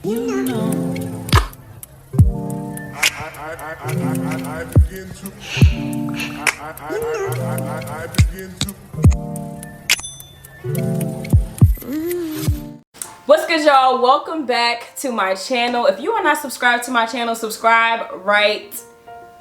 You know. I begin to. I begin to. What's good, y'all? Welcome back to my channel. If you are not subscribed to my channel, subscribe right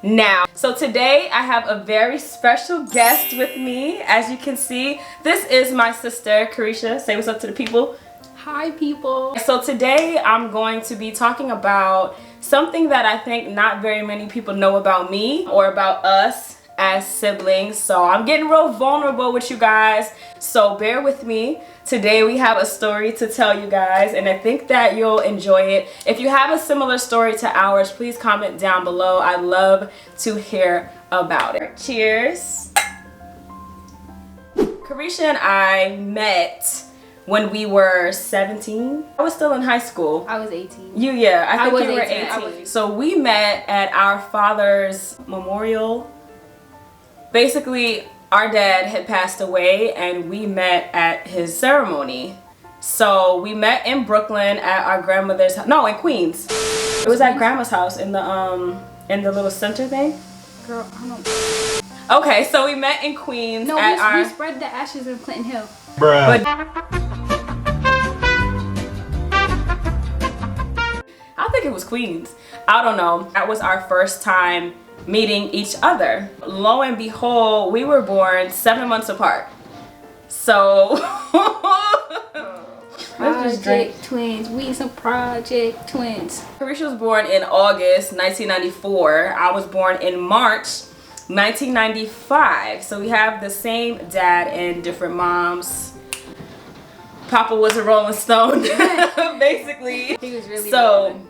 now. So today I have a very special guest with me. As you can see, this is my sister Kereysha. Say what's up to the people. Hi people. So today I'm going to be talking about something that I think not very many people know about me or about us as siblings. So I'm getting real vulnerable with you guys, so bear with me. Today we have a story to tell you guys, and I think that you'll enjoy it. If you have a similar story to ours, please comment down below. I'd love to hear about it. Cheers. Kereysha and I met when we were 17. I was still in high school. I was 18. Yeah, I think was you were 18. 18. So we met at our father's memorial. Basically, our dad had passed away and we met at his ceremony. So we met in Brooklyn at our grandmother's house. No, in Queens. It was at grandma's house in the little center thing. Girl, I don't. Okay, so we met in Queens. No, at we spread the ashes in Clinton Hill. Bruh. I think it was Queens. I don't know. That was our first time meeting each other. Lo and behold, we were born 7 months apart. So let's just drink. Project twins. We some project twins. Kereysha was born in August 1994. I was born in March 1995. So we have the same dad and different moms. Papa was a Rolling Stone, basically. He was really rolling.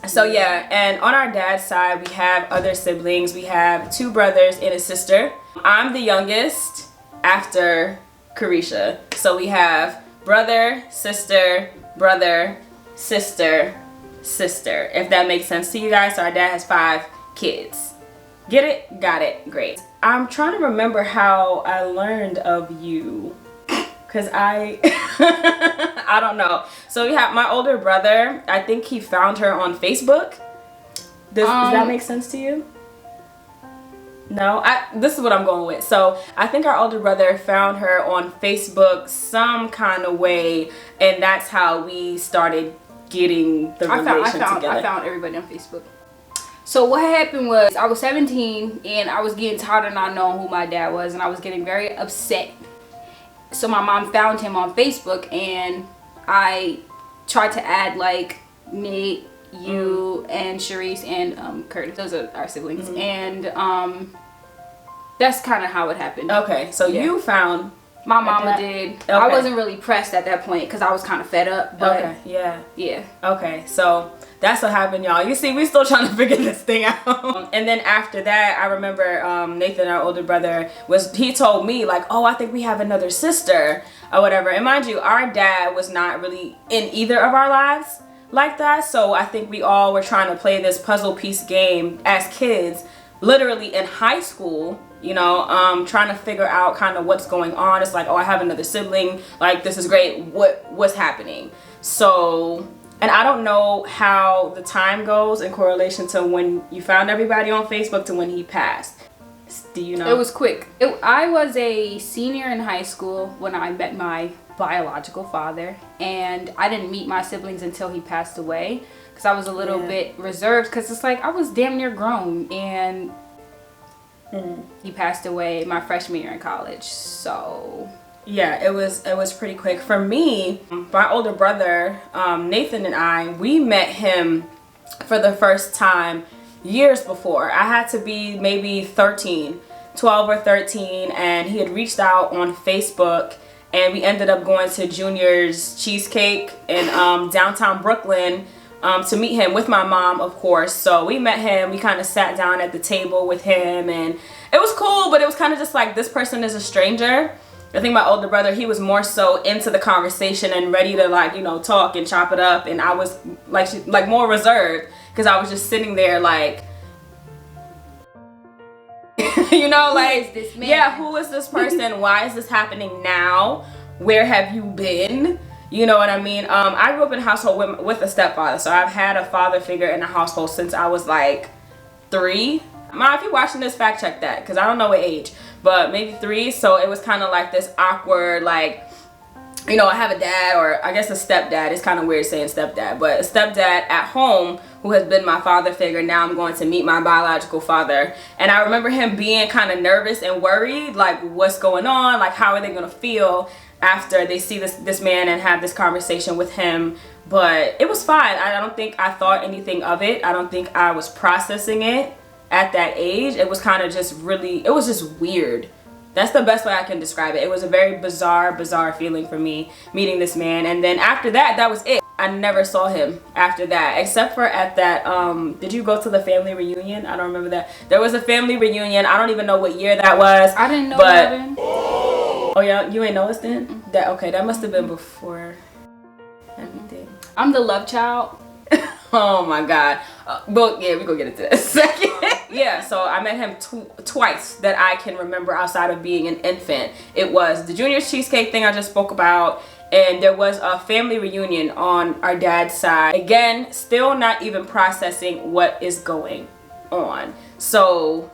So yeah, and on our dad's side, we have other siblings. We have 2 brothers and a sister. I'm the youngest after Kereysha. So we have brother, sister, sister, sister. If that makes sense to you guys. So our dad has 5 kids. Get it? Got it. Great. I'm trying to remember how I learned of you. Cause I don't know. So we have my older brother. I think he found her on Facebook. Does that make sense to you? No, this is what I'm going with. So I think our older brother found her on Facebook some kind of way, and that's how we started getting the relation together. I found everybody on Facebook. So what happened was I was 17 and I was getting tired of not knowing who my dad was, and I was getting very upset. So my mom found him on Facebook, and I tried to add like Nate, you, and Sharice, and Curtis. Those are our siblings. And that's kind of how it happened. Okay, so you found my mama did. Okay. I wasn't really pressed at that point because I was kind of fed up. But yeah. Okay, so that's what happened, y'all. You see, we still trying to figure this thing out. And then after that, I remember Nathan, our older brother, he told me like, oh, I think we have another sister or whatever. And mind you, our dad was not really in either of our lives like that. So I think we all were trying to play this puzzle piece game as kids, literally in high school, you know, trying to figure out kind of what's going on. It's like, oh, I have another sibling. Like, this is great. What's happening? So... And I don't know how the time goes in correlation to when you found everybody on Facebook to when he passed. Do you know? It was quick. I was a senior in high school when I met my biological father. And I didn't meet my siblings until he passed away. Because I was a little bit reserved. Because it's like I was damn near grown. And he passed away my freshman year in college. So... yeah, it was pretty quick. For me, my older brother, Nathan, and I, we met him for the first time years before. I had to be maybe 12 or 13, and he had reached out on Facebook, and we ended up going to Junior's Cheesecake in downtown Brooklyn to meet him with my mom, of course. So we met him, we kind of sat down at the table with him, and it was cool, but it was kind of just like, this person is a stranger. I think my older brother, he was more so into the conversation and ready to, like, you know, talk and chop it up. And I was like more reserved because I was just sitting there like, you know, like, who is this man? Yeah, who is this person? Why is this happening now? Where have you been? You know what I mean? I grew up in a household with a stepfather, so I've had a father figure in the household since I was like 3. Mom, if you're watching this, fact check that, because I don't know what age, but maybe 3. So it was kind of like this awkward, like, you know, I have a dad, or I guess a stepdad. It's kind of weird saying stepdad, but a stepdad at home who has been my father figure. Now I'm going to meet my biological father. And I remember him being kind of nervous and worried, like, what's going on? Like, how are they going to feel after they see this man and have this conversation with him? But it was fine. I don't think I thought anything of it. I don't think I was processing it at that age. It was kind of just really, it was just weird. That's the best way I can describe it. It was a very bizarre feeling for me meeting this man. And then after that, that was it. I never saw him after that, except for at that, did you go to the family reunion? I don't remember that. There was a family reunion. I don't even know what year that was. I didn't know that then. Oh yeah, you ain't know us then? Mm-hmm. That must have been before everything. I'm the love child. Oh my God. Well, yeah, we're gonna get into that in a second. Yeah, so I met him twice that I can remember outside of being an infant. It was the Junior's cheesecake thing I just spoke about, and there was a family reunion on our dad's side. Again, still not even processing what is going on. So,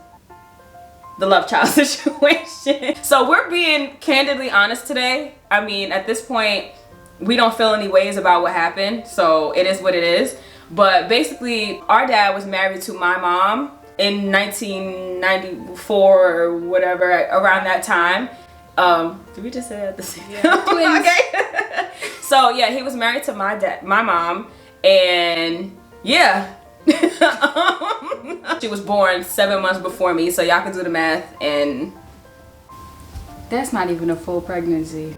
the love child situation. So we're being candidly honest today. I mean, at this point, we don't feel any ways about what happened, so it is what it is. But basically, our dad was married to my mom in 1994 or whatever, around that time. Did we just say that at the same time? Twins. Okay. So yeah, he was married to my mom, and yeah. She was born 7 months before me, so y'all can do the math. And that's not even a full pregnancy.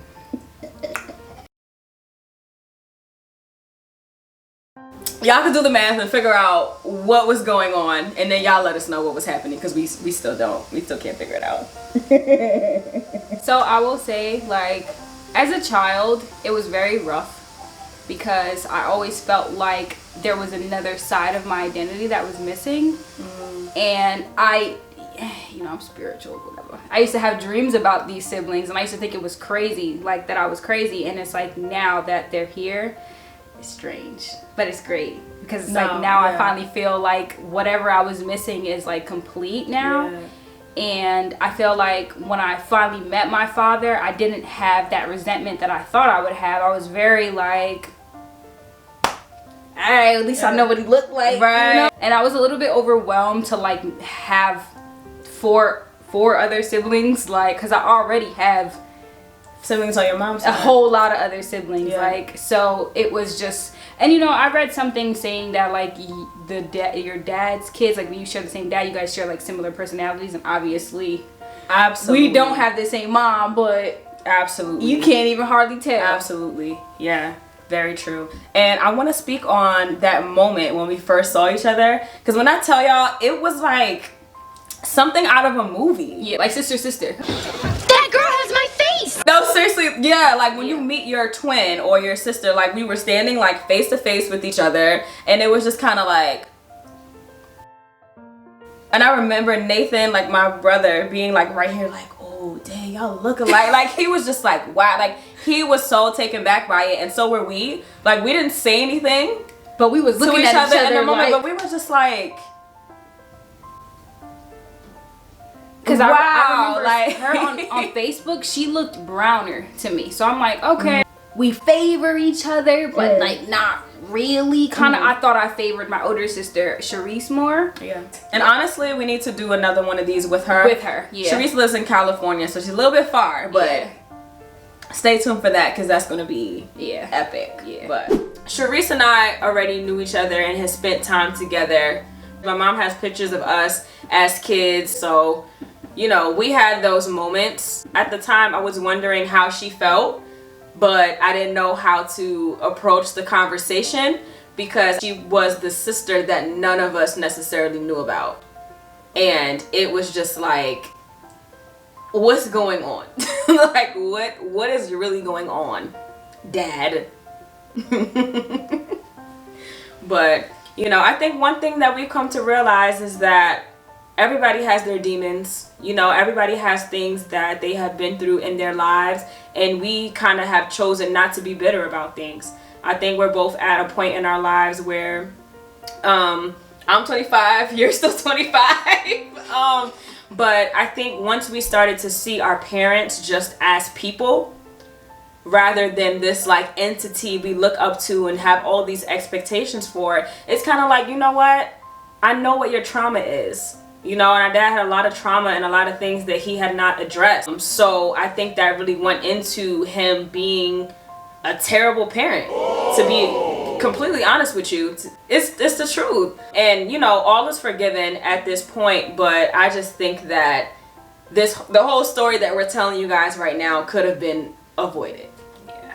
Y'all can do the math and figure out what was going on, and then y'all let us know what was happening, because we still can't figure it out. So I will say, like, as a child, it was very rough because I always felt like there was another side of my identity that was missing. And I'm spiritual, whatever. I used to have dreams about these siblings, and I used to think it was crazy, like that I was crazy. And it's like, now that they're here, it's strange, but it's great, because it's like now I finally feel like whatever I was missing is like complete now. And I feel like when I finally met my father, I didn't have that resentment that I thought I would have. I was very like, alright, at least I know what he looked like, right? You know? And I was a little bit overwhelmed to like have four other siblings, like, because I already have siblings on your mom's side. A whole lot of other siblings, like, so it was just, and I read something saying that like your dad's kids, like when you share the same dad, you guys share like similar personalities, and obviously we don't have the same mom, but absolutely you can't even hardly tell. Absolutely, yeah, very true. And I want to speak on that moment when we first saw each other, because when I tell y'all, it was like something out of a movie. Yeah, like sister. That girl has my face! No, seriously, yeah, like when you meet your twin or your sister, like we were standing like face to face with each other, and it was just kind of like, and I remember Nathan, like my brother, being like right here, like, oh dang, y'all look alike. Like he was just like, wow, like he was so taken back by it, and so were we. Like we didn't say anything, but we was looking to each other in the moment, like, but we were just like, because wow, I remember like her on Facebook, she looked browner to me. So I'm like, okay, we favor each other, but like not really. Kind of, I thought I favored my older sister, Sharice, more. Yeah. And honestly, we need to do another one of these with her. Yeah. Sharice lives in California, so she's a little bit far, but stay tuned for that, because that's going to be epic. Yeah. But Sharice and I already knew each other and had spent time together. My mom has pictures of us as kids, so we had those moments. At the time, I was wondering how she felt, but I didn't know how to approach the conversation, because she was the sister that none of us necessarily knew about. And it was just like, what's going on? Like, what is really going on, Dad? But, I think one thing that we've come to realize is that everybody has their demons. You know, everybody has things that they have been through in their lives, and we kind of have chosen not to be bitter about things. I think we're both at a point in our lives where I'm 25, you're still 25. But I think once we started to see our parents just as people rather than this like entity we look up to and have all these expectations for, it's kind of like, you know what? I know what your trauma is. You know, and our dad had a lot of trauma and a lot of things that he had not addressed. So I think that really went into him being a terrible parent, to be completely honest with you. It's the truth. And, you know, all is forgiven at this point, but I just think that the whole story that we're telling you guys right now could have been avoided. Yeah.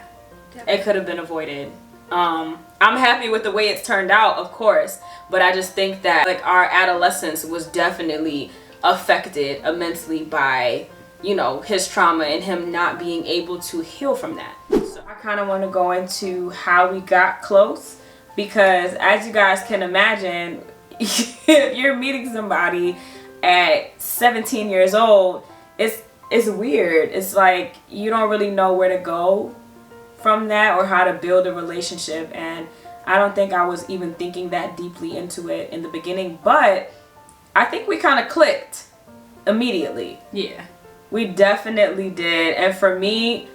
It could have been avoided. I'm happy with the way it's turned out, of course, but I just think that like our adolescence was definitely affected immensely by, you know, his trauma and him not being able to heal from that. So I kind of want to go into how we got close, because as you guys can imagine, if you're meeting somebody at 17 years old, it's weird. It's like you don't really know where to go from that or how to build a relationship, and I don't think I was even thinking that deeply into it in the beginning, but I think we kind of clicked immediately. Yeah, we definitely did. And for me,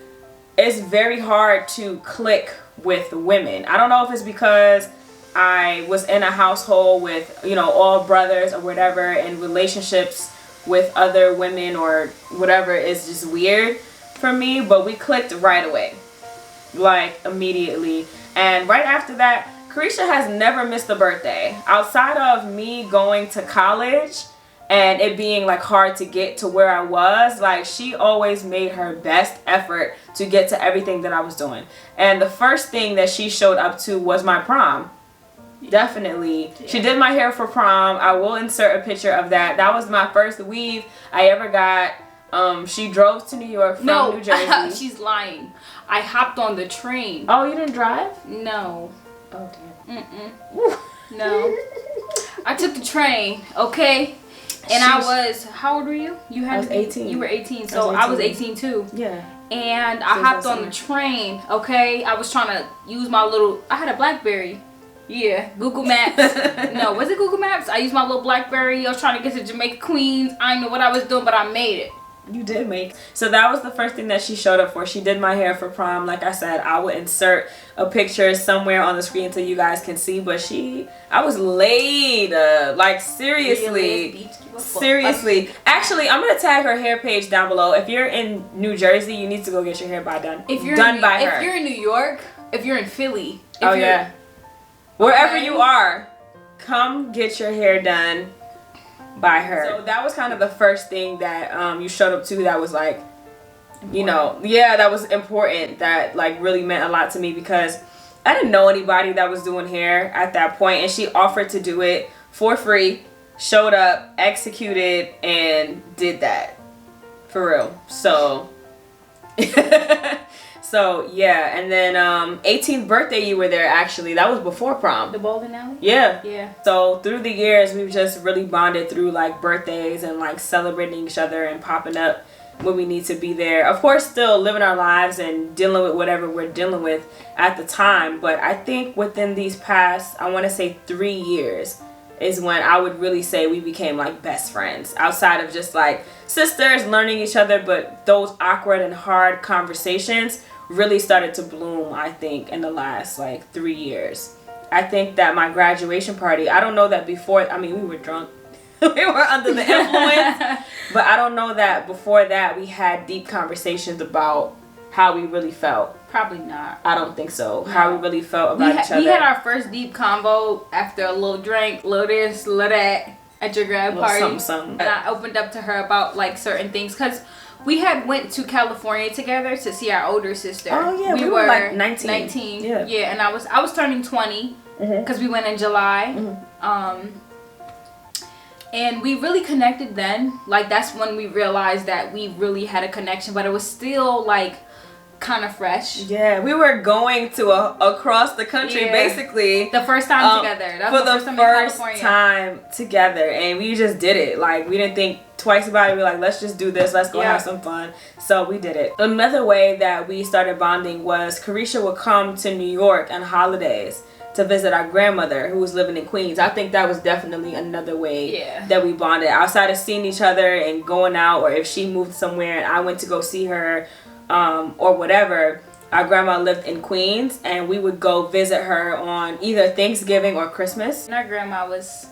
it's very hard to click with women. I don't know if it's because I was in a household with, you know, all brothers or whatever, and relationships with other women or whatever is just weird for me, but we clicked right away. Like immediately. And right after that, Kereysha has never missed a birthday outside of me going to college and it being like hard to get to where I was. Like she always made her best effort to get to everything that I was doing, and the first thing that she showed up to was my prom. Definitely. Yeah. She did my hair for prom. I will insert a picture of that. That was my first weave I ever got. She drove to New York from New Jersey. She's lying. I hopped on the train. Oh, you didn't drive? No. Oh, damn. No. I took the train, okay? And I was, how old were you? I was 18. You were 18, so I was 18 too. Yeah. And I hopped on the train, okay? I was trying to use my little, I had a BlackBerry. Yeah, Google Maps. No, was it Google Maps? I used my little BlackBerry. I was trying to get to Jamaica, Queens. I didn't know what I was doing, but I made it. You did make. So that was the first thing that she showed up for. She did my hair for prom. Like I said, I will insert a picture somewhere on the screen so you guys can see. But I was laid. Like seriously. Seriously. Actually, I'm going to tag her hair page down below. If you're in New Jersey, you need to go get your hair done. If you're by her. If you're in New York, if you're in Philly. Oh, yeah. Wherever you are, come get your hair done by her. So that was kind of the first thing that you showed up to that was like, important. You know, yeah, that was important, that like really meant a lot to me, because I didn't know anybody that was doing hair at that point, and she offered to do it for free, showed up, executed, and did that for real. So so yeah, and then 18th birthday you were there. Actually, that was before prom. The bowling alley? Yeah. So through the years we've just really bonded through like birthdays and like celebrating each other and popping up when we need to be there. Of course, still living our lives and dealing with whatever we're dealing with at the time. But I think within these past, I want to say 3 years is when I would really say we became like best friends, outside of just like sisters learning each other. But those awkward and hard conversations really started to bloom, I think, in the last like 3 years. I think that my graduation party, I don't know that before, I mean, we were drunk. We were under the influence. But I don't know that before that we had deep conversations about how we really felt. Probably not. I don't think so. No. How we really felt about each other. We had our first deep convo after a little drink, little this, little that, at your grad party. Something. And I opened up to her about like certain things, because we had went to California together to see our older sister. Oh yeah, we were like 19. 19. Yeah, and I was turning 20 because we went in July. And we really connected then. Like that's when we realized that we really had a connection, but it was still like kind of fresh. Yeah, we were going to across the country basically. The first time together. That was for the first time, time together, and we just did it. Like, we didn't think twice about it. We were like, let's just do this. Let's go have some fun. So we did it. Another way that we started bonding was Kereysha would come to New York on holidays to visit our grandmother who was living in Queens. I think that was definitely another way that we bonded. Outside of seeing each other and going out, or if she moved somewhere and I went to go see her, or whatever, our grandma lived in Queens, and we would go visit her on either Thanksgiving or Christmas. And our grandma was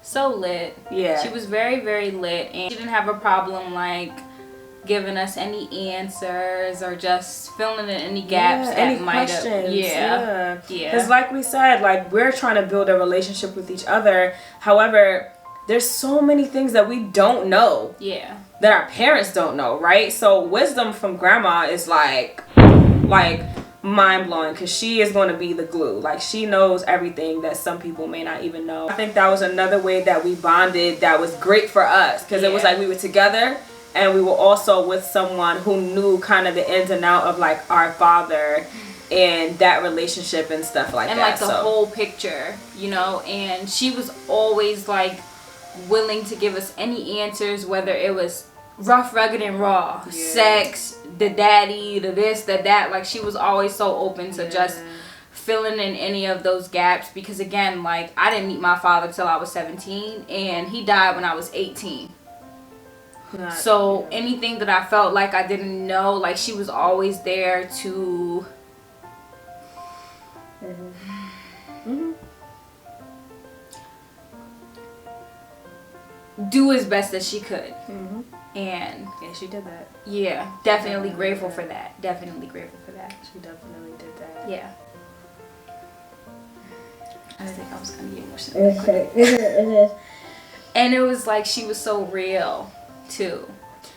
so lit. Yeah. She was very, very lit, and she didn't have a problem like giving us any answers or just filling in any gaps that might have. Yeah. Because like we said, like, we're trying to build a relationship with each other. However, there's so many things that we don't know. Yeah. That our parents don't know, right? So wisdom from grandma is like mind-blowing, because she is going to be the glue. Like, she knows everything that some people may not even know. I think that was another way that we bonded that was great for us, because it was like we were together and we were also with someone who knew kind of the ins and out of like our father and that relationship and stuff like and that. And like the whole picture, you know. And she was always like willing to give us any answers, whether it was rough, rugged, and raw, sex, the daddy, the this, the that. Like, she was always so open to just filling in any of those gaps, because again, like, I didn't meet my father till I was 17 and he died when I was 18. So anything that I felt like I didn't know, like, she was always there to do as best as she could. And she did that. Yeah, definitely grateful for that. Definitely grateful for that. She definitely did that. Yeah. I think I was gonna get emotional. And it was like she was so real too.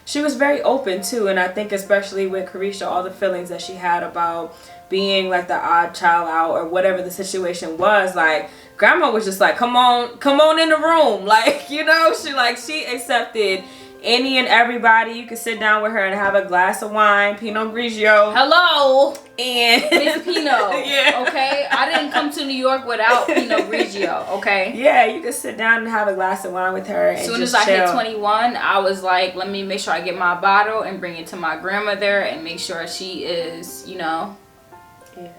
She was very open too, and I think especially with Kereysha, all the feelings that she had about being like the odd child out or whatever the situation was, like, grandma was just like, come on in the room. Like, you know, she accepted any and everybody. You could sit down with her and have a glass of wine, Pinot Grigio. Hello, and Miss Pinot. Yeah. Okay, I didn't come to New York without Pinot Grigio. Okay. Yeah, you could sit down and have a glass of wine with her. And as soon just as I chill. hit 21, I was like, let me make sure I get my bottle and bring it to my grandmother and make sure she is, you know. Yeah.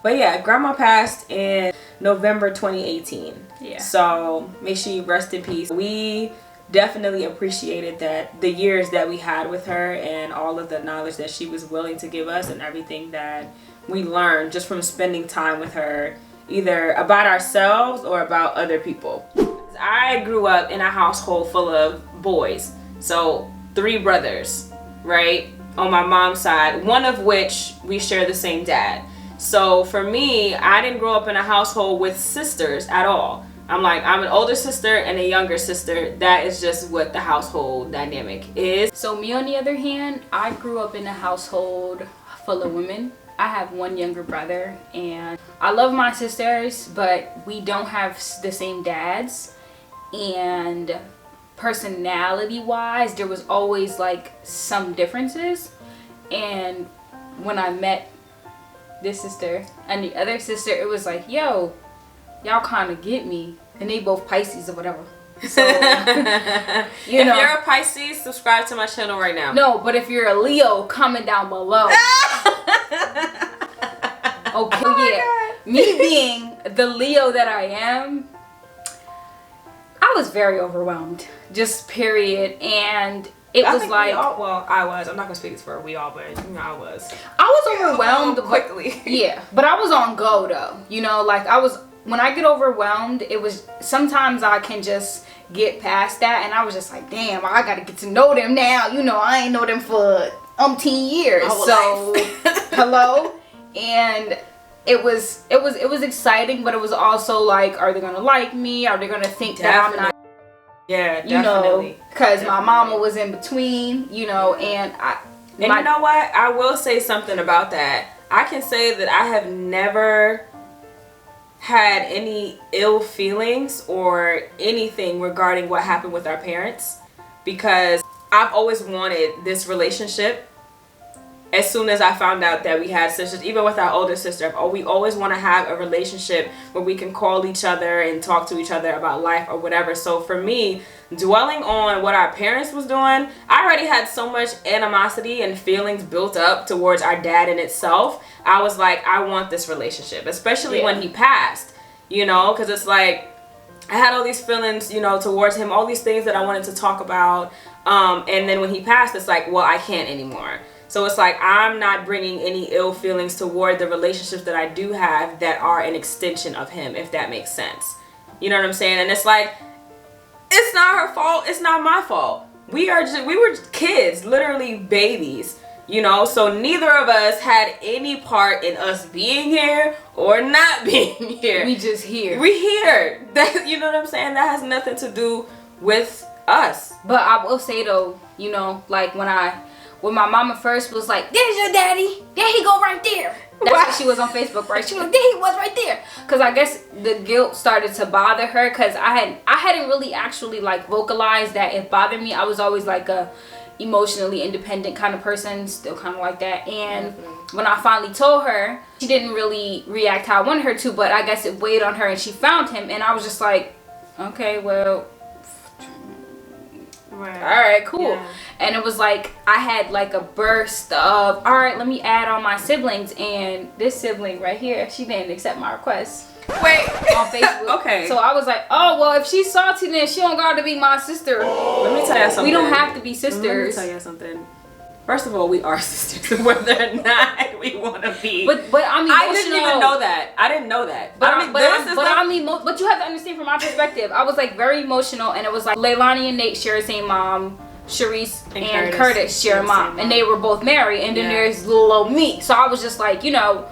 But yeah, grandma passed in November 2018. Yeah. So may she rest in peace. We definitely appreciated that, the years that we had with her and all of the knowledge that she was willing to give us and everything that we learned just from spending time with her, either about ourselves or about other people. I grew up in a household full of boys, so 3 brothers, right, on my mom's side, one of which we share the same dad. So for me, I didn't grow up in a household with sisters at all. I'm an older sister and a younger sister. That is just what the household dynamic is. So me, on the other hand, I grew up in a household full of women. I have one younger brother, and I love my sisters, but we don't have the same dads. And personality wise, there was always like some differences. And when I met this sister and the other sister, it was like, yo, y'all kind of get me. And they both Pisces or whatever. So, if you're a Pisces, subscribe to my channel right now. No, but if you're a Leo, comment down below. Okay, yeah. Me being the Leo that I am, I was very overwhelmed. Just period. And it was like, I was. I'm not gonna speak for we all, but I was. I was overwhelmed quickly. Yeah, but I was on go though. You know, like when I get overwhelmed, it was sometimes I can just get past that, and I was just like, damn, I gotta get to know them now. You know, I ain't know them for umpteen years. So hello. And it was exciting, but it was also like, are they gonna like me? Are they gonna think that I'm not? Yeah, definitely. You know, because my mama was in between, you know, and you know what? I will say something about that. I can say that I have never had any ill feelings or anything regarding what happened with our parents, because I've always wanted this relationship as soon as I found out that we had sisters, even with our older sister, we always want to have a relationship where we can call each other and talk to each other about life or whatever. So for me, dwelling on what our parents was doing, I already had so much animosity and feelings built up towards our dad in itself. I was like, I want this relationship, especially when he passed, you know, because it's like, I had all these feelings, you know, towards him, all these things that I wanted to talk about. And then when he passed, it's like, well, I can't anymore. So it's like, I'm not bringing any ill feelings toward the relationships that I do have that are an extension of him, if that makes sense. You know what I'm saying? And it's like, it's not her fault. It's not my fault. We were kids, literally babies, you know? So neither of us had any part in us being here or not being here. We just here. We here. That, you know what I'm saying? That has nothing to do with us. But I will say though, you know, like when my mama first was like, there's your daddy. There he go right there. That's what she was on Facebook, right? She was like, there he was right there. Because I guess the guilt started to bother her because I hadn't really actually like vocalized that it bothered me. I was always like a emotionally independent kind of person, still kind of like that. And when I finally told her, she didn't really react how I wanted her to, but I guess it weighed on her and she found him. And I was just like, okay, well, all right, cool. Yeah. And it was like I had like a burst of, all right, let me add on my siblings, and this sibling right here, she didn't accept my request. Wait, on Facebook. Okay. So I was like, oh well, if she's salty, then she don't gotta be my sister. Let me tell you something. We don't have to be sisters. Let me tell you something. First of all, we are sisters, whether or not we want to be. But I'm emotional. I didn't even know that. I didn't know that. But you have to understand from my perspective. I was like very emotional, and it was like Leilani and Nate share the same mom. Sharice and Curtis share a mom, and they were both married. And then there's little old me. So I was just like, you know,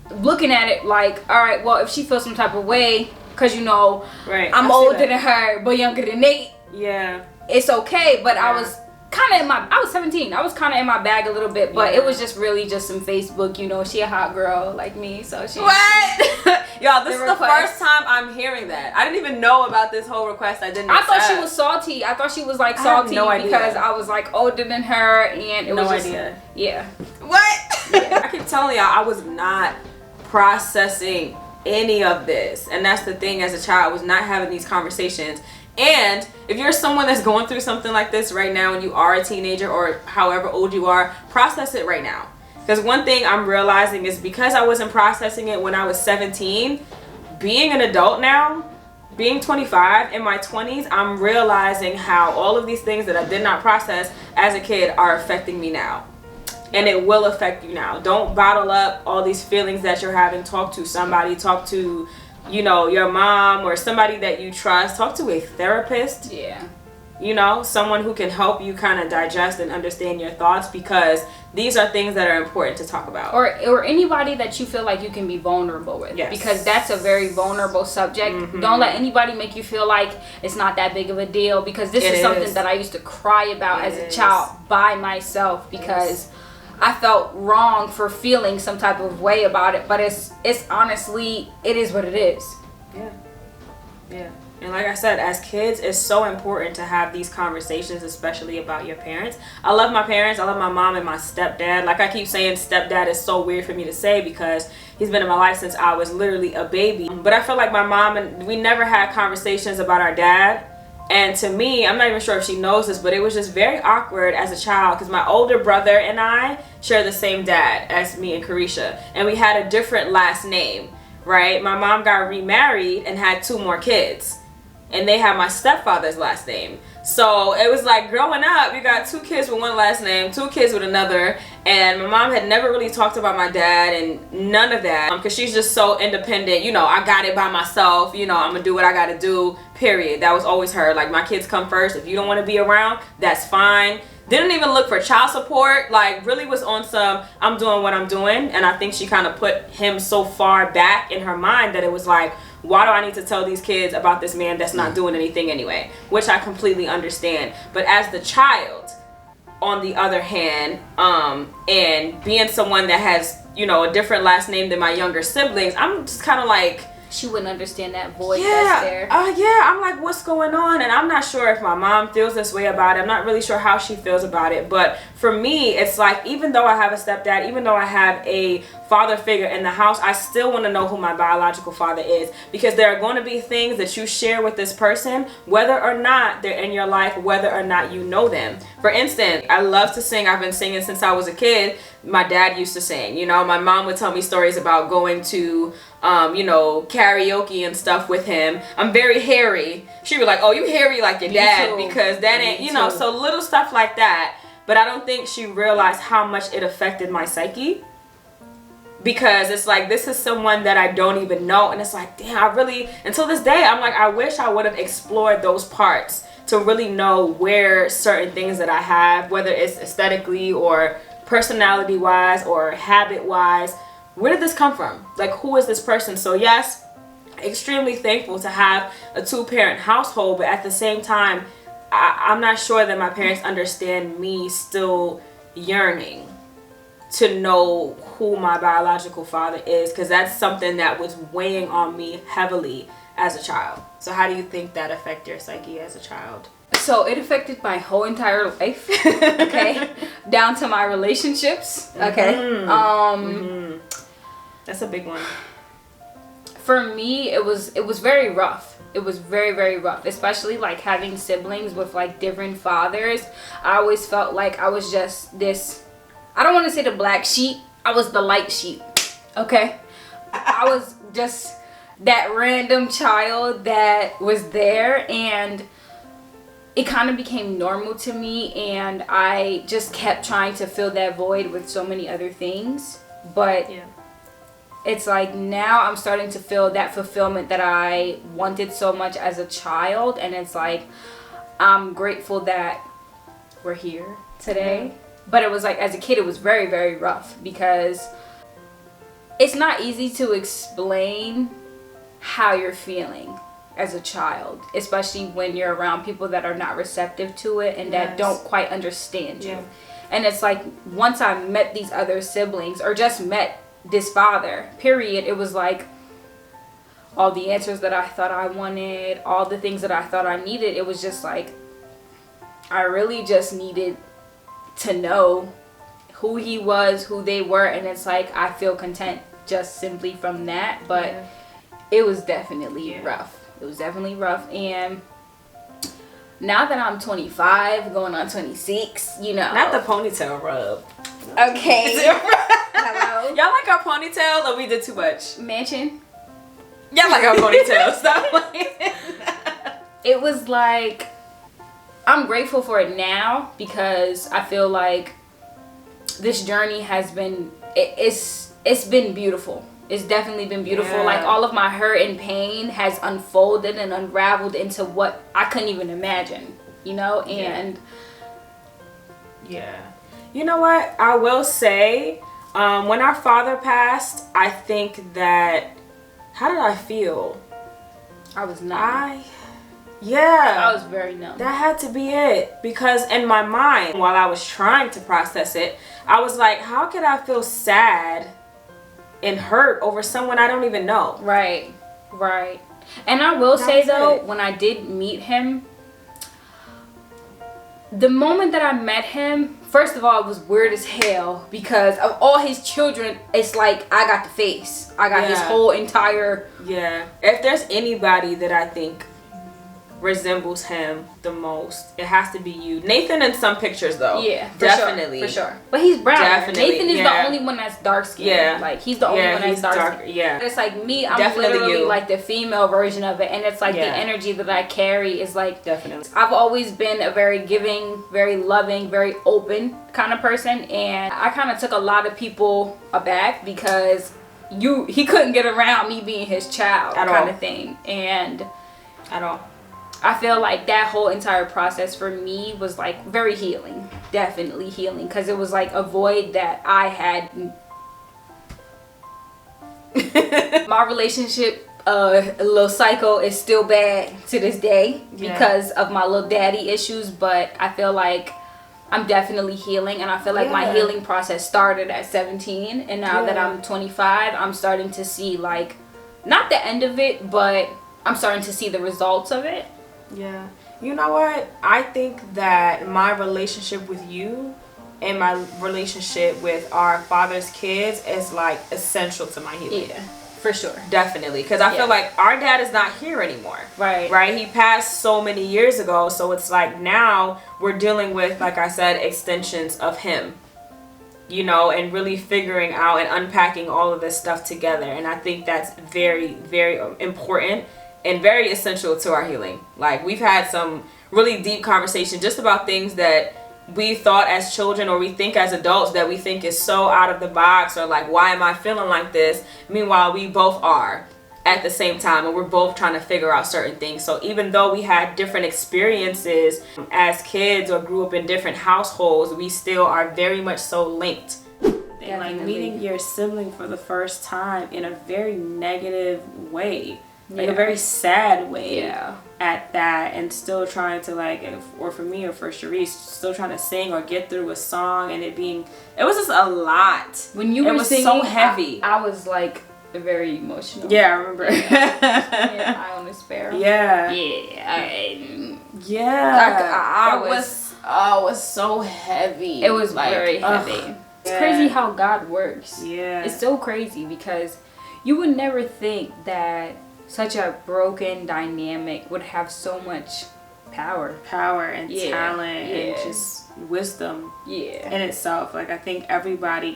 looking at it like, all right, well, if she feels some type of way, cause you know, I'm older than her but younger than Nate. Yeah, it's okay. But I was kind of I was 17. I was kind of in my bag a little bit, but it was just really just some Facebook, you know, she a hot girl like me, so she. What? Y'all, this is the first time I'm hearing that. I didn't even know about this whole request. I thought she was salty. I thought she was like salty because I was like older than her, and it was just, yeah. What? Yeah. I keep telling y'all, I was not processing any of this, and that's the thing. As a child, I was not having these conversations. And if you're someone that's going through something like this right now and you are a teenager or however old you are, process it right now. Because one thing I'm realizing is because I wasn't processing it when I was 17, being an adult now, being 25, in my 20s, I'm realizing how all of these things that I did not process as a kid are affecting me now. And it will affect you now. Don't bottle up all these feelings that you're having. Talk to somebody. Talk to, you know, your mom or somebody that you trust. Talk to a therapist. Yeah. You know, someone who can help you kind of digest and understand your thoughts, because these are things that are important to talk about. Or anybody that you feel like you can be vulnerable with. Yes. Because that's a very vulnerable subject. Mm-hmm. Don't let anybody make you feel like it's not that big of a deal, because this is something that I used to cry about as a child by myself, because I felt wrong for feeling some type of way about it. But it's honestly, it is what it is. Yeah. Yeah. And like I said, as kids, it's so important to have these conversations, especially about your parents. I love my parents. I love my mom and my stepdad. Like I keep saying, stepdad is so weird for me to say because he's been in my life since I was literally a baby. But I feel like my mom and we never had conversations about our dad. And to me, I'm not even sure if she knows this, but it was just very awkward as a child because my older brother and I share the same dad as me and Kereysha. And we had a different last name, right? My mom got remarried and had 2 more kids. And they had my stepfather's last name. So it was like growing up, you got 2 kids with 1 last name, 2 kids with another. And my mom had never really talked about my dad and none of that. Because she's just so independent. You know, I got it by myself. You know, I'm going to do what I got to do, period. That was always her. Like, my kids come first. If you don't want to be around, that's fine. Didn't even look for child support. Like, really was on some, I'm doing what I'm doing. And I think she kind of put him so far back in her mind that it was like, why do I need to tell these kids about this man that's not doing anything anyway? Which I completely understand. But as the child, on the other hand, and being someone that has, you know, a different last name than my younger siblings, I'm just kind of like, she wouldn't understand that void that's there. Yeah, I'm like, what's going on? And I'm not sure if my mom feels this way about it. I'm not really sure how she feels about it. But for me, it's like, even though I have a stepdad, even though I have a father figure in the house, I still want to know who my biological father is, because there are going to be things that you share with this person, whether or not they're in your life, whether or not you know them. For instance, I love to sing. I've been singing since I was a kid. My dad used to sing. You know, my mom would tell me stories about going to you know, karaoke and stuff with him. I'm very hairy. She was like, oh, you hairy like your dad, because that ain't, you know, so little stuff like that. But I don't think she realized how much it affected my psyche, because it's like, this is someone that I don't even know. And it's like, damn, I really, until this day, I'm like, I wish I would have explored those parts to really know where certain things that I have, whether it's aesthetically or personality wise or habit wise, where did this come from? Like, who is this person? So yes, extremely thankful to have a 2-parent household, but at the same time, I'm not sure that my parents understand me still yearning to know who my biological father is, because that's something that was weighing on me heavily as a child. So how do you think that affected your psyche as a child? So it affected my whole entire life, okay, down to my relationships, okay. That's a big one. For me, it was very rough. It was very, very rough, especially like having siblings with like different fathers. I always felt like I was just this, I don't want to say the black sheep, I was the light sheep, okay. I was just that random child that was there, and it kind of became normal to me, and I just kept trying to fill that void with so many other things. But yeah, it's like now I'm starting to feel that fulfillment that I wanted so much as a child, and it's like I'm grateful that we're here today. But it was like, as a kid, it was very, very rough, because it's not easy to explain how you're feeling as a child, especially when you're around people that are not receptive to it and that don't quite understand you. And it's like, once I met these other siblings, or just met this father, period, it was like all the answers that I thought I wanted, all the things that I thought I needed, it was just like I really just needed to know who he was, who they were, and it's like I feel content just simply from that. But it was definitely rough. It was definitely rough. And now that I'm 25, going on 26, you know. Not the ponytail rub. Okay. Hello. Y'all like our ponytails, or we did too much? Mansion. Y'all like our ponytails. Stop playing. It was like, I'm grateful for it now, because I feel like this journey has been, it's been beautiful. It's definitely been beautiful. Yeah. Like, all of my hurt and pain has unfolded and unraveled into what I couldn't even imagine, you know? And you know what? I will say, when our father passed, I think that, how did I feel? I was numb. I was very numb. That had to be it, because in my mind, while I was trying to process it, I was like, how could I feel sad and hurt over someone I don't even know? Right. And I will say though, when I did meet him, the moment that I met him, first of all, it was weird as hell, because of all his children, it's like I got the face. I got his whole entire... If there's anybody that I think resembles him the most, it has to be you. Nathan in some pictures though. For sure. But he's brown. Definitely, Nathan is the only one that's dark skinned. Like, he's the only one that's dark skinned. It's like me, I'm literally like the female version of it, and it's like the energy that I carry is like, I've always been a very giving, very loving, very open kind of person, and I kind of took a lot of people aback, because he couldn't get around me being his child kind of thing. And I feel like that whole entire process for me was like very healing, definitely healing, because it was like a void that I had. My relationship, little cycle, is still bad to this day because of my little daddy issues, but I feel like I'm definitely healing, and I feel like my healing process started at 17, and now that I'm 25, I'm starting to see like, not the end of it, but I'm starting to see the results of it. Yeah. You know what? I think that my relationship with you and my relationship with our father's kids is like essential to my healing. Yeah, for sure. Definitely. Because I feel like our dad is not here anymore. Right? He passed so many years ago. So it's like now we're dealing with, like I said, extensions of him. You know, and really figuring out and unpacking all of this stuff together. And I think that's very, very important and very essential to our healing. Like, we've had some really deep conversation just about things that we thought as children or we think as adults that we think is so out of the box, or like, why am I feeling like this? Meanwhile, we both are at the same time, and we're both trying to figure out certain things. So even though we had different experiences as kids or grew up in different households, we still are very much so linked. Like meeting your sibling for the first time in a very negative way, like a very sad way at that, and still trying to like, or for me or for Sharice, still trying to sing or get through a song, and it was just a lot. When you were singing, so heavy. I was like very emotional. Yeah, I remember. Yeah, I only spare. Yeah. Yeah. It was so heavy. It was like, very heavy. It's crazy how God works. Yeah. It's so crazy because you would never think that such a broken dynamic would have so much power and talent and just wisdom in itself. Like, I think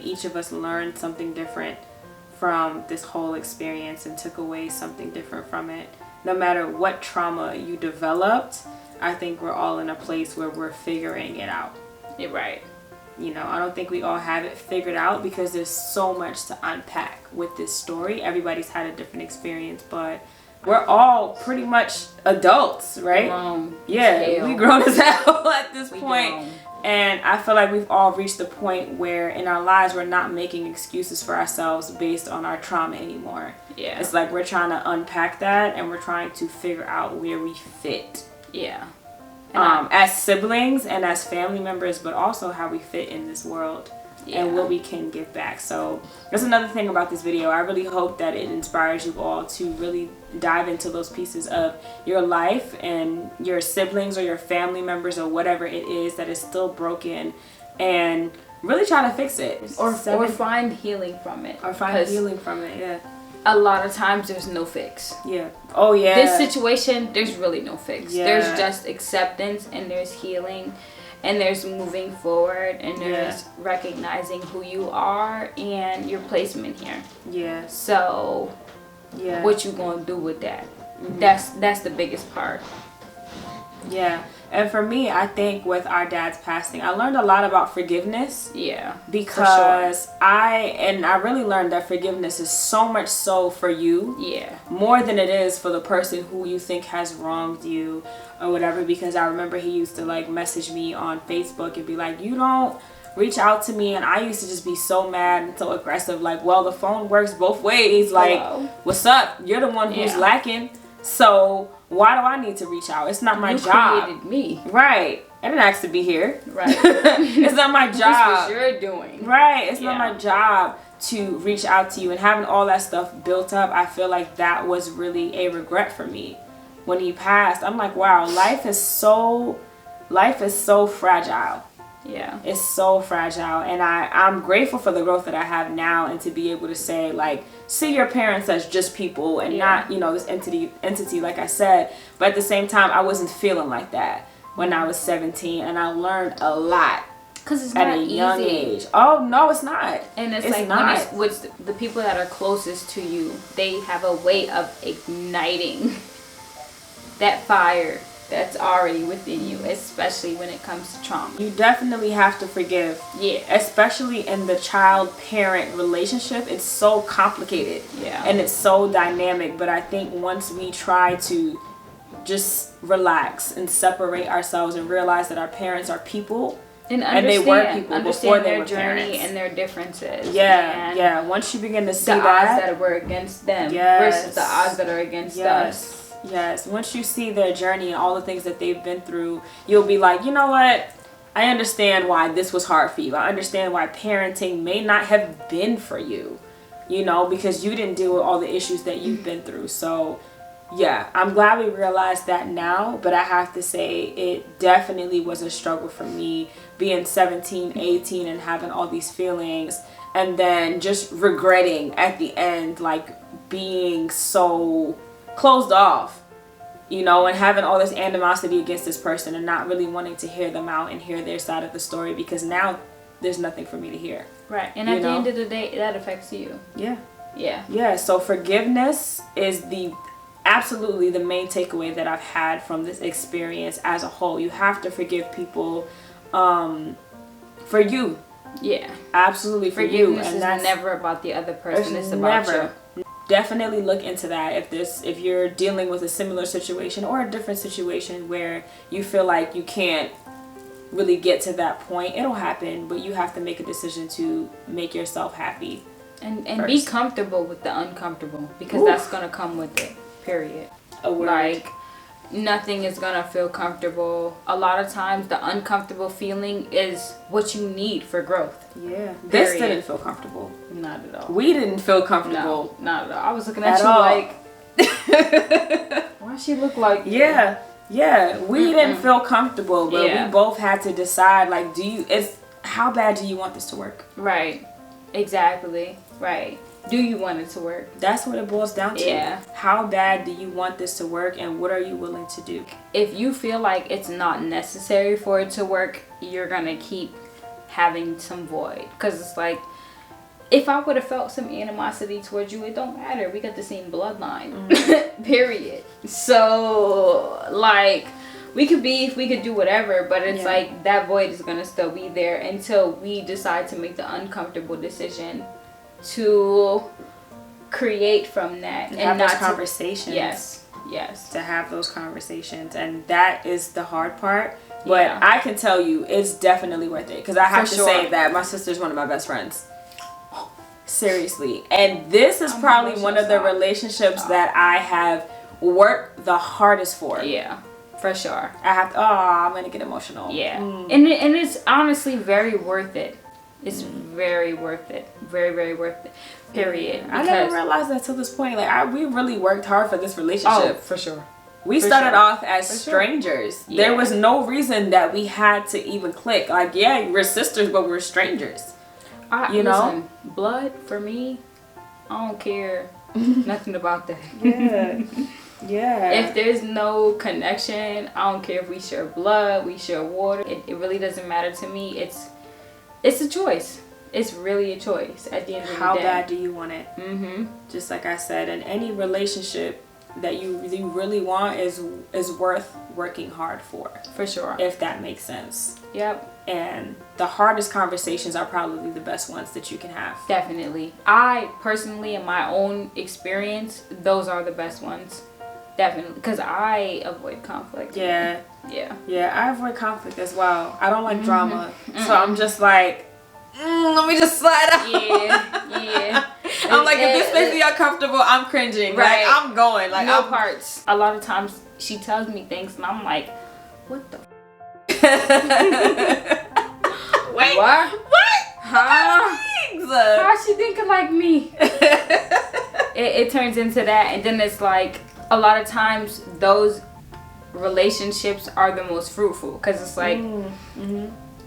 each of us learned something different from this whole experience and took away something different from it. No matter what trauma you developed, I think we're all in a place where we're figuring it out. You're right. You know, I don't think we all have it figured out because there's so much to unpack with this story. Everybody's had a different experience, but we're all pretty much adults, right? We grown as hell at this point. And I feel like we've all reached the point where in our lives we're not making excuses for ourselves based on our trauma anymore. Yeah. It's like we're trying to unpack that, and we're trying to figure out where we fit. Yeah. As siblings and as family members, but also how we fit in this world and what we can give back. So that's another thing about this video. I really hope that it inspires you all to really dive into those pieces of your life and your siblings or your family members or whatever it is that is still broken, and really try to fix it or find healing from it. A lot of times there's no fix. Yeah. Oh yeah. This situation, there's really no fix. Yeah. There's just acceptance, and there's healing, and there's moving forward, and there's recognizing who you are and your placement here. Yeah. So what you gonna do with that? That's the biggest part. Yeah. And for me, I think with our dad's passing, I learned a lot about forgiveness. Yeah. Because I really learned that forgiveness is so much so for you. Yeah. More than it is for the person who you think has wronged you or whatever. Because I remember he used to like message me on Facebook and be like, you don't reach out to me. And I used to just be so mad and so aggressive. Like, well, the phone works both ways. Like, what's up? You're the one who's lacking. So why do I need to reach out? It's not my job. You created me. Right. I didn't ask to be here. Right. It's not my job. That's what you're doing. Right. It's not my job to reach out to you. And having all that stuff built up, I feel like that was really a regret for me. When he passed, I'm like, wow, life is so fragile. Yeah. It's so fragile. And I'm grateful for the growth that I have now, and to be able to say, like, see your parents as just people and not, you know, this entity like I said. But at the same time, I wasn't feeling like that when I was 17, and I learned a lot. Because it's not at a easy. Young age. Oh no, it's not. And it's like not. When it's with the people that are closest to you, they have a way of igniting that fire that's already within you, especially when it comes to trauma. You definitely have to forgive. Yeah. Especially in the child-parent relationship. It's so complicated. Yeah. And it's so dynamic. But I think once we try to just relax and separate ourselves and realize that our parents are people, and they were people before they were journey parents. And their differences. Yeah, yeah. Once you begin to see the odds that were against them versus the odds that are against us. Yes, once you see their journey and all the things that they've been through, you'll be like, you know what? I understand why this was hard for you. I understand why parenting may not have been for you. you know, because you didn't deal with all the issues that you've been through. So yeah, I'm glad we realized that now, but I have to say it definitely was a struggle for me being 17, 18 and having all these feelings, and then just regretting at the end, like being so closed off, you know, and having all this animosity against this person and not really wanting to hear them out and hear their side of the story, because now there's nothing for me to hear. Right. And at the end of the day, that affects you. Yeah. Yeah. Yeah. So forgiveness is absolutely the main takeaway that I've had from this experience as a whole. You have to forgive people for you. Yeah. Absolutely for you. Forgiveness is never about the other person. It's about you. Definitely look into that if you're dealing with a similar situation or a different situation where you feel like you can't really get to that point. It'll happen, but you have to make a decision to make yourself happy. And be comfortable with the uncomfortable, because that's going to come with it. Period. A word. Like, nothing is gonna feel comfortable. A lot of times the uncomfortable feeling is what you need for growth. Yeah. This didn't feel comfortable. Not at all. We didn't feel comfortable. No, not at all. I was looking at you like, why she look like Yeah. Yeah. We didn't feel comfortable, but Yeah. we both had to decide, like, how bad do you want this to work? Right. Exactly. Right. Do you want it to work? That's what it boils down to. Yeah. How bad do you want this to work, and what are you willing to do? If you feel like it's not necessary for it to work, you're gonna keep having some void. Because it's like, if I would have felt some animosity towards you, it don't matter. We got the same bloodline. Period. So, like, we could beef, we could do whatever, but it's like that void is gonna still be there until we decide to make the uncomfortable decision to create from that and have those conversations. Yes. To have those conversations, and that is the hard part. But I can tell you, it's definitely worth it, because I have to say that my sister's one of my best friends. Seriously, and this is probably one of the relationships that I have worked the hardest for. Yeah, for sure. I have to. Oh, I'm gonna get emotional. Yeah, and it's honestly very worth it. It's very worth it. Very, very worth it. Period. I never realized that till this point. Like, we really worked hard for this relationship. Oh, for sure. We started off as strangers. Yeah. There was no reason that we had to even click. Like, yeah, we're sisters, but we're strangers. You know? Blood, for me, I don't care nothing about that. Yeah. Yeah. If there's no connection, I don't care if we share blood, we share water. It really doesn't matter to me. It's a choice. It's really a choice at the end of the day. How bad do you want it? Just like I said, and any relationship that you really want is worth working hard for. For sure. If that makes sense. Yep. And the hardest conversations are probably the best ones that you can have. Definitely. I personally, in my own experience, those are the best ones. Definitely. Because I avoid conflict. Yeah. Yeah. Yeah, I avoid conflict as well. I don't like drama. So I'm just like, let me just slide out. Yeah. I'm like, if this makes me uncomfortable, I'm cringing. Right. Like, I'm going. Like, no parts. A lot of times she tells me things and I'm like, what the Wait. What? Huh? How's she thinking like me? it turns into that, and then it's like a lot of times those relationships are the most fruitful, because it's like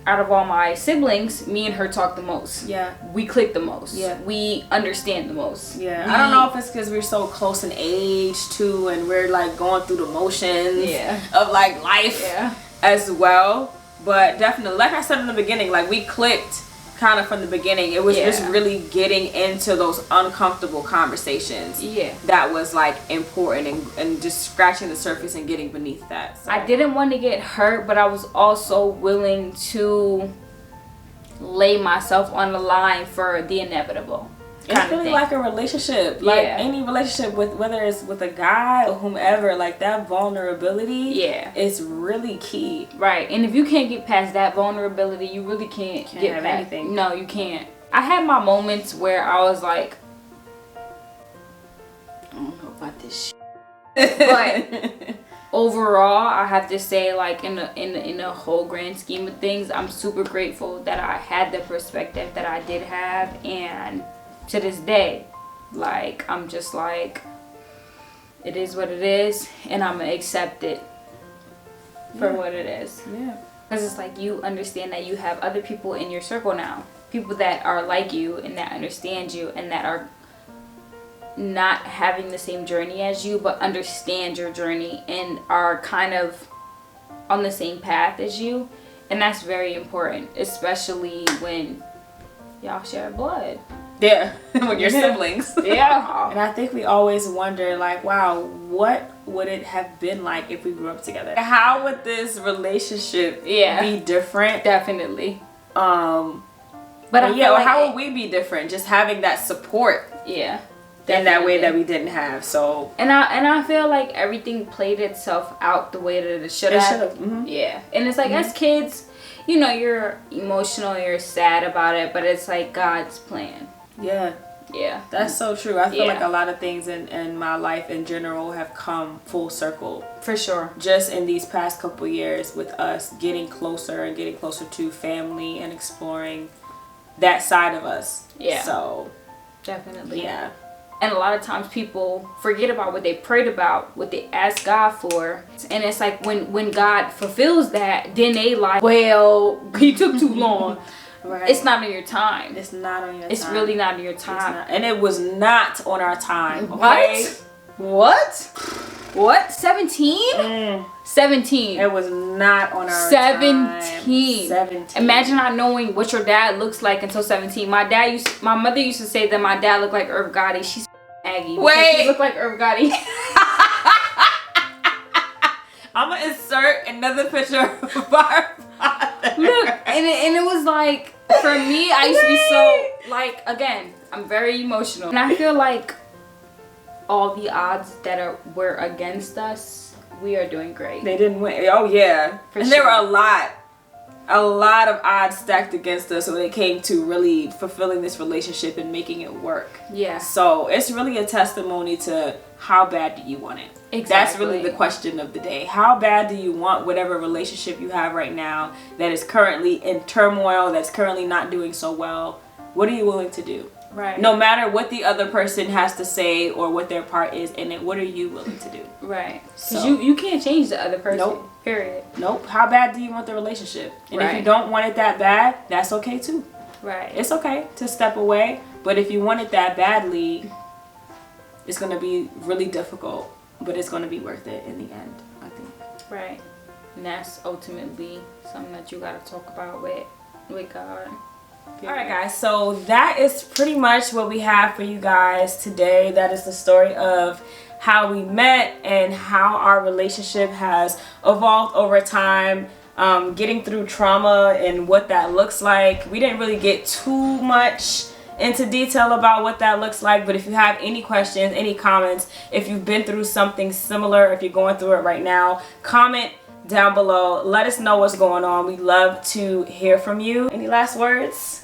out of all my siblings, me and her talk the most. Yeah. We click the most. Yeah. We understand the most. Yeah. I don't know if it's because we're so close in age too, and we're like going through the motions of like life as well. But definitely, like I said in the beginning, like we clicked kind of from the beginning. It was just really getting into those uncomfortable conversations. Yeah. That was like important, and just scratching the surface and getting beneath that. So. I didn't want to get hurt, but I was also willing to lay myself on the line for the inevitable. It's really like a relationship, like any relationship, with whether it's with a guy or whomever, like that vulnerability is really key. Right. And if you can't get past that vulnerability, you really can't get have past anything. No, you can't. I had my moments where I was like, I don't know about this shit. But overall, I have to say, like, in the whole grand scheme of things, I'm super grateful that I had the perspective that I did have, and to this day, like, I'm just like, it is what it is, and I'm gonna accept it for what it is. Yeah. Because it's like, you understand that you have other people in your circle now, people that are like you and that understand you and that are not having the same journey as you, but understand your journey and are kind of on the same path as you. And that's very important, especially when y'all share blood. Yeah, with your siblings. Yeah. And I think we always wonder, like, wow, what would it have been like if we grew up together? How would this relationship be different? Definitely. But I yeah, feel like how would we be different? Just having that support. Yeah. In that way that we didn't have. So and I feel like everything played itself out the way that it should have. Mm-hmm. Yeah. And it's like, as kids, you know, you're emotional, you're sad about it, but it's like God's plan. Yeah. Yeah. That's so true. I feel like a lot of things in my life in general have come full circle. For sure. Just in these past couple years with us getting closer and getting closer to family and exploring that side of us. Yeah. So definitely. Yeah. And a lot of times people forget about what they prayed about, what they asked God for. And it's like, when God fulfills that, then they like, well, he took too long. Right. It's not on your time. It's not on your time. It's really not on your time. And it was not on our time. Okay? What? 17? 17. It was not on our 17. 17. Imagine not knowing what your dad looks like until 17. My mother used to say that my dad looked like Irv Gotti. She's Aggie. Wait. He looked like Irv Gotti. I'm gonna insert another picture of our father. Look, and it was like, for me, I used to be so, like, again, I'm very emotional. And I feel like all the odds that were against us, we are doing great. They didn't win. Oh yeah. And there were a lot of odds stacked against us when it came to really fulfilling this relationship and making it work. Yeah. So it's really a testimony to how bad do you want it? Exactly. That's really the question of the day. How bad do you want whatever relationship you have right now that is currently in turmoil, that's currently not doing so well? What are you willing to do? Right. No matter what the other person has to say or what their part is in it, what are you willing to do? Right. Because So, you can't change the other person. Nope. Period. Nope. How bad do you want the relationship? And if you Right. don't want it that bad, that's okay too. Right. It's okay to step away. But if you want it that badly, it's going to be really difficult. But it's going to be worth it in the end, I think. Right. And that's ultimately something that you got to talk about with God. Alright guys, so that is pretty much what we have for you guys today. That is the story of how we met and how our relationship has evolved over time, getting through trauma and what that looks like. We didn't really get too much into detail about what that looks like, but if you have any questions, any comments, if you've been through something similar, if you're going through it right now, comment down below. Let us know what's going on. We love to hear from you. Any last words?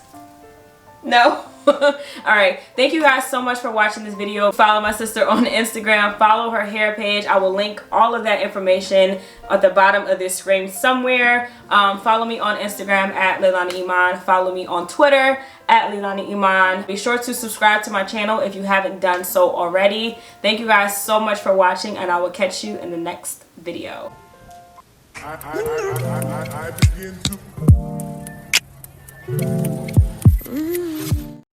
No? Alright, thank you guys so much for watching this video. Follow my sister on Instagram, follow her hair page. I will link all of that information at the bottom of this screen somewhere. Follow me on Instagram at LEILANI IMAN. Follow me on Twitter at LEILANI IMAN. Be sure to subscribe to my channel if you haven't done so already. Thank you guys so much for watching, and I will catch you in the next video. I begin to